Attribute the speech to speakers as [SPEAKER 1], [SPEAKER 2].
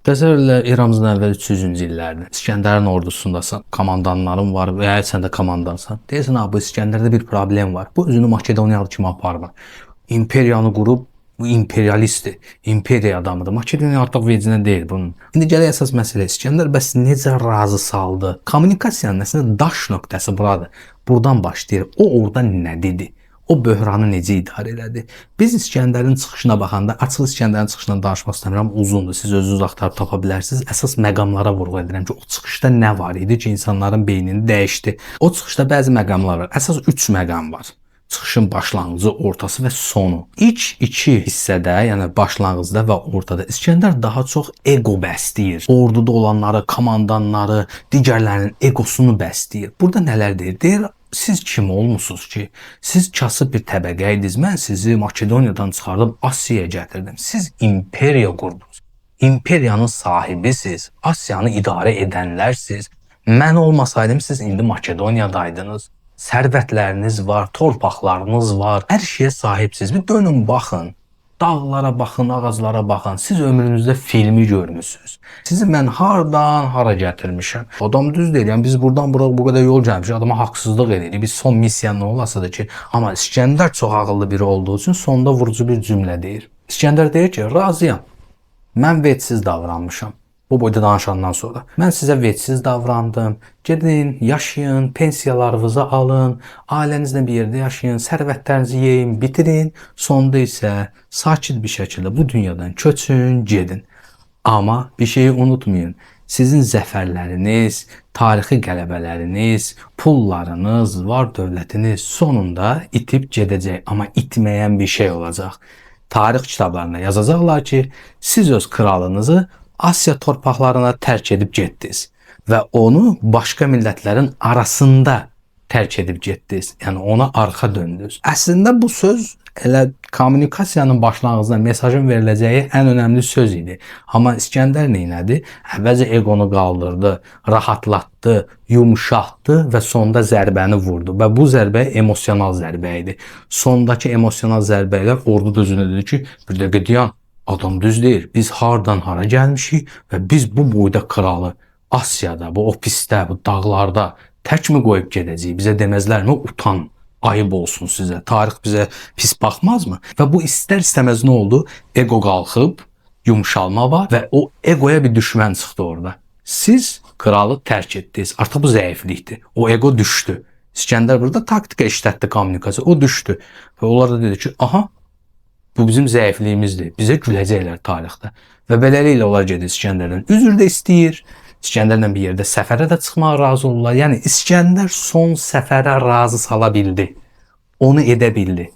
[SPEAKER 1] Təsəvvürlə eramızdan əvvəl 300-cü illərdə İskəndərin ordusundasan, komandanların var və ya sən də komandansan. Deyirsən, bu İskəndərdə bir problem var. Bu özünü Makedoniyalı kimi aparmır. İmperiyanı qurub, bu imperialistdir, imperiya adamıdır. Makedoniya artıq vecinə deyil bunun. İndi gələk əsas məsələ, İskəndər bəs necə razı saldı? Kommunikasiyanın əslində daş nöqtəsi buradır. Buradan başlayır. O orada nə dedi? O böhranı necə idarə elədi? Biz İskəndərin çıxışına baxanda, açıq İskəndərin çıxışından danışmaq istəmirəm, uzundur. Siz özünüz axtarıb tapa bilərsiniz. Əsas məqamlara vurğu edirəm ki, o çıxışda nə var idi ki, insanların beynini dəyişdi. O çıxışda bəzi məqamlar var. Əsas 3 məqam var. Çıxışın başlanğıcı, ortası və sonu. İlk iki hissədə, yəni başlanğıcda və ortada İskəndər daha çox ego bəsləyir. Orduda olanları, komandanları, digərlərinin egosunu bəsləyir. Burada nələr deyir? Deyir, siz kim olmusunuz ki? Siz kasıb bir təbəqə idiniz. Mən sizi Makedoniyadan çıxardım, Asiyaya gətirdim. Siz imperiya qurdunuz. İmperiyanın sahibisiz. Asiyanı idarə edənlərsiniz. Mən olmasaydım siz indi Makedoniyadaydınız. Sərvətləriniz var, torpaqlarınız var. Hər şeyə sahibsiniz. Bir dönün baxın. Dağlara baxın, ağaclara baxın. Siz ömrünüzdə filmi görmüsünüz. Sizi mən hardan hara gətirmişəm. Adam düz deyir. Yəni biz buradan bura bu qədər yol gəlmişik. Adama haqsızlıq edirik. Biz son missiya nə olasıdır ki, amma İskəndər çox ağıllı biri olduğu üçün sonda vurucu bir cümlə deyir. İskəndər deyir ki, razıyam. Mən vecsiz davranmışam. Bu boyda danışandan sonra. Mən sizə vecsiz davrandım. Gedin, yaşayın, pensiyalarınızı alın, ailənizlə bir yerdə yaşayın, sərvətlərinizi yeyin, bitirin. Sonda isə sakit bir şəkildə bu dünyadan köçün, gedin. Amma bir şeyi unutmayın. Sizin zəfərləriniz, tarixi qələbələriniz, pullarınız, var dövlətiniz sonunda itib gedəcək. Amma itməyən bir şey olacaq. Tarix kitablarında yazacaqlar ki, siz öz kralınızı Asiya torpaqlarına tərk edib getdiniz və onu başqa millətlərin arasında tərk edib getdiniz. Yəni ona arxa döndünüz. Əslində bu söz elə kommunikasiyanın başlanğıcında mesajın veriləcəyi ən önəmli söz idi. Amma İskəndər nədi? Əvvəlcə egonu qaldırdı, rahatlatdı, yumşaltdı və sonda zərbəni vurdu. Və bu zərbə emosional zərbə idi. Sondakı emosional zərbə ilə ordu düzünə dedi ki, bir dəqiqə dayan. Adam düz deyir. Biz hardan hara gəlmişik və biz bu boyda kralı Asiyada, bu ofisdə, bu dağlarda tək mi qoyub gedəcəyik? Bizə deməzlərmi? Utan, ayıb olsun sizə. Tarix bizə pis baxmazmı? Və bu istər-istəməz nə oldu? Ego qalxıb, yumşalma var və o egoya bir düşmən çıxdı orada. Siz kralı tərk etdiniz. Artıq bu zəiflikdir. O ego düşdü. İskəndər burada taktika işlətdi, kommunikasiya. O düşdü. Və onlar da dedi ki, aha, bu bizim zəifliyimizdir. Bizə güləcəklər tarixdə. Və beləliklə onlar gedir İskəndərdən. Üzr də istəyir. İskəndərlə bir yerdə səfərə də çıxmağa razı olurlar. Yəni İskəndər son səfərə razı sala bildi. Onu edə bildi.